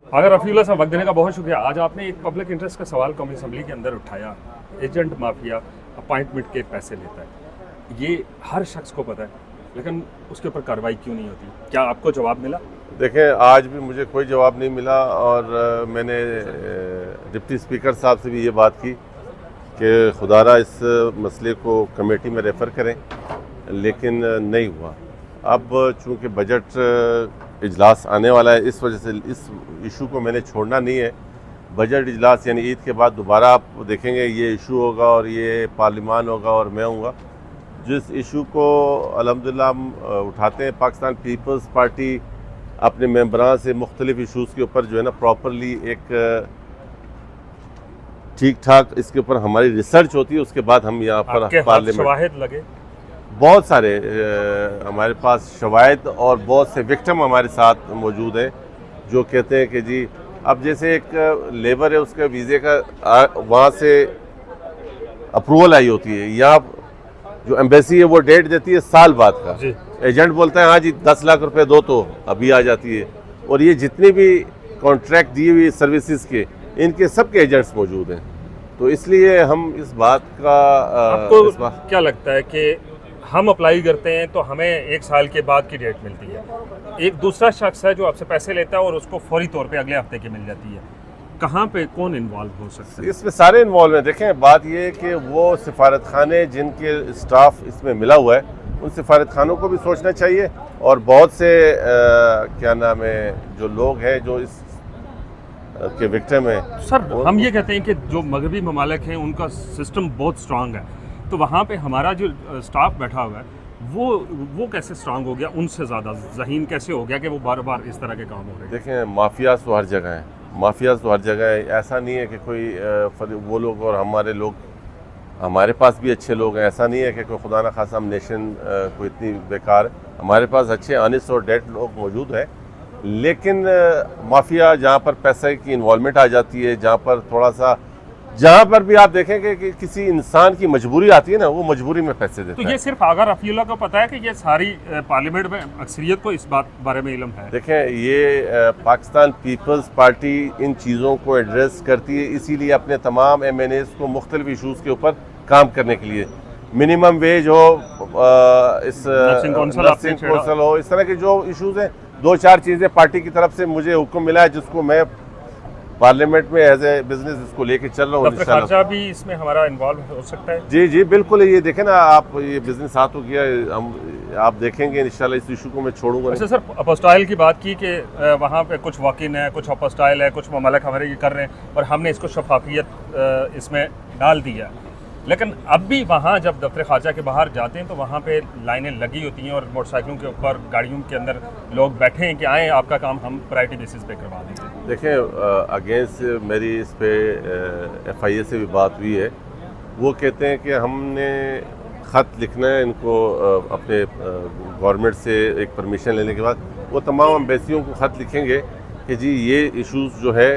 अगर रफ़ीउल्लाह साहब वक्त देने का बहुत शुक्रिया। आज आपने एक पब्लिक इंटरेस्ट का सवाल कौमी असम्बली के अंदर उठाया, एजेंट माफिया अपॉइंटमेंट के पैसे लेता है, ये हर शख्स को पता है, लेकिन उसके ऊपर कार्रवाई क्यों नहीं होती? क्या आपको जवाब मिला? देखें, आज भी मुझे कोई जवाब नहीं मिला और मैंने डिप्टी स्पीकर साहब से भी ये बात की कि खुदारा इस मसले को कमेटी में रेफ़र करें, लेकिन नहीं हुआ। अब चूँकि बजट इजलास आने वाला है, इस वजह से इस इशू को मैंने छोड़ना नहीं है। बजट इजलास यानी ईद के बाद दोबारा आप देखेंगे ये इशू होगा और ये पार्लिमान होगा और मैं हूँगा। जिस इशू को अल्हम्दुलिल्लाह हम उठाते हैं, पाकिस्तान पीपल्स पार्टी अपने मेंबरान से मुख्तलिफ इशूज़ के ऊपर जो है ना प्रॉपरली एक ठीक ठाक इसके ऊपर हमारी रिसर्च होती है, उसके बाद हम यहाँ पर पार्लियामेंट लगे बहुत सारे हमारे पास शवाहिद और बहुत से विक्टिम हमारे साथ मौजूद हैं जो कहते हैं कि जी अब जैसे एक लेबर है उसका वीज़े का वहाँ से अप्रूवल आई होती है, यहाँ जो एम्बेसी है वो डेट देती है साल बाद का, एजेंट बोलता है हाँ जी 10 लाख रुपए दो तो अभी आ जाती है। और ये जितने भी कॉन्ट्रैक्ट दिए हुए सर्विसेज के इनके सब के एजेंट्स मौजूद हैं। तो इसलिए हम इस बात का आपको क्या लगता है कि हम अप्लाई करते हैं तो हमें 1 साल के बाद की डेट मिलती है, एक दूसरा शख्स है जो आपसे पैसे लेता है और उसको फौरी तौर पे अगले हफ्ते की मिल जाती है, कहाँ पे कौन इन्वॉल्व हो सकता है? इसमें सारे इन्वॉल्व हैं। देखें, बात ये है कि वो सिफारत खाने जिनके स्टाफ इसमें मिला हुआ है उन सिफारत खानों को भी सोचना चाहिए, और बहुत से क्या नाम है जो लोग हैं जो इस के विक्टिम हैं। सर हम ये कहते हैं कि जो मगरबी ममालिक हैं उनका सिस्टम बहुत स्ट्रांग है, तो वहाँ पे हमारा जो स्टाफ बैठा हुआ है वो कैसे स्ट्रांग हो गया, उनसे ज़्यादा ज़हीन कैसे हो गया कि वो बार बार इस तरह के काम हो रहे हैं? देखें, माफियाज तो हर जगह हैं, माफियाज तो हर जगह है। ऐसा नहीं है कि कोई वो लोग और हमारे लोग, हमारे पास भी अच्छे लोग हैं। ऐसा नहीं है कि कोई खुदा न खासा हम नेशन को इतनी बेकार है। हमारे पास अच्छे ऑनेस्ट और डेट लोग मौजूद हैं, लेकिन माफिया जहाँ पर पैसे की इन्वॉल्वमेंट आ जाती है, जहाँ पर भी आप देखेंगे कि किसी इंसान की मजबूरी आती है ना, वो मजबूरी में पैसे देता है। तो ये सिर्फ आगा रफ़ीउल्लाह को पता है कि ये सारी पार्लियामेंट में अक्सरियत को इस बात बारे में इल्म है? देखें, ये पाकिस्तान पीपल्स पार्टी इन चीज़ों को एड्रेस करती है, इसीलिए अपने तमाम MNAs को मुख्तलिफ इशूज़ के ऊपर काम करने के लिए, मिनिमम वेज हो, इस नर्सिंग कौंसल हो, इस तरह के जो इशूज़ हैं, 2-4 चीज़ें पार्टी की तरफ से मुझे हुक्म मिला है जिसको मैं पार्लियामेंट में एज ए बिजनेस इसको लेके चल रहा हूँ। खर्चा भी इसमें हमारा इन्वॉल्व हो सकता है? जी जी बिल्कुल। ये देखें ना आप, ये बिजनेस हाथ हो गया, हम आप देखेंगे इंशाल्लाह इस इशू को मैं छोड़ूंगा। अच्छा सर, अपोस्टाइल की बात की कि वहाँ पे कुछ वाकिन है, कुछ अपोस्टाइल है, कुछ ममालिक हमारे ये कर रहे हैं और हमने इसको शफाफियत इसमें डाल दिया, लेकिन अब भी वहाँ जब दफ्तर ख़ारजा के बाहर जाते हैं तो वहाँ पे लाइनें लगी होती हैं और मोटरसाइकिलों के ऊपर, गाड़ियों के अंदर लोग बैठे हैं कि आएँ आपका काम हम प्रायोरिटी बेसिस पे करवा देंगे। देखें, अगेंस्ट मेरी इस पे FIA से भी बात हुई है। वो कहते हैं कि हमने ख़त लिखना है इनको अपने गवर्नमेंट से एक परमिशन लेने के बाद, वो तमाम एम्बेसियों को ख़त लिखेंगे कि जी ये इश्यूज़ जो है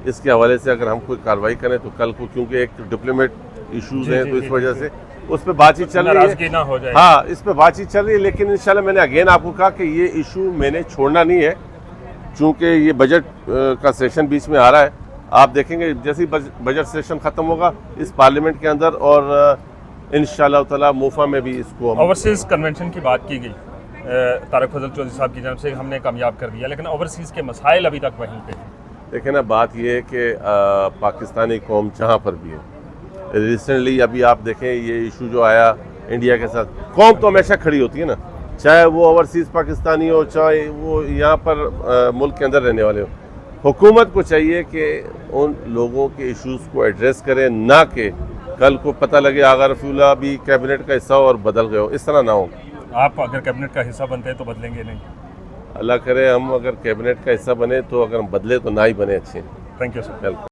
इसके हवाले से अगर हम कोई कार्रवाई करें तो कल को, क्योंकि एक डिप्लोमेट इश्यूज़ हैं तो इस वजह से उस पर बातचीत चल रही है। ना हो जाए। हाँ, इस पर बातचीत चल रही है, लेकिन इंशाल्लाह मैंने अगेन आपको कहा कि ये इशू मैंने छोड़ना नहीं है, चूँकि ये बजट का सेशन बीच में आ रहा है। आप देखेंगे जैसे ही बजट सेशन ख़त्म होगा इस पार्लियामेंट के अंदर, और इंशाल्लाह ताला मोफा में भी इसको ओवरसीज़ कन्वेंशन की बात की गई, तारक फजल चौधरी साहब की जानब से हमने कामयाब कर दिया, लेकिन ओवरसीज़ के मसाइल अभी तक वहीं पे। देखें ना, बात ये है कि पाकिस्तानी कौम जहाँ पर भी हो, रिसेंटली अभी आप देखें ये इशू जो आया इंडिया के साथ, कौम तो हमेशा खड़ी होती है ना, चाहे वो ओवरसीज़ पाकिस्तानी हो, चाहे वो यहाँ पर मुल्क के अंदर रहने वाले हो। हुकूमत को चाहिए कि उन लोगों के इश्यूज़ को एड्रेस करें, ना कि कल को पता लगे आगा रफ़ीउल्लाह भी कैबिनेट का हिस्सा हो और बदल गए हो, इस तरह ना हो। आप अगर कैबिनेट का हिस्सा बनते हैं तो बदलेंगे नहीं? अल्लाह करे हम अगर कैबिनेट का हिस्सा बने तो, अगर हम बदले तो ना ही बने अच्छे। Thank you sir.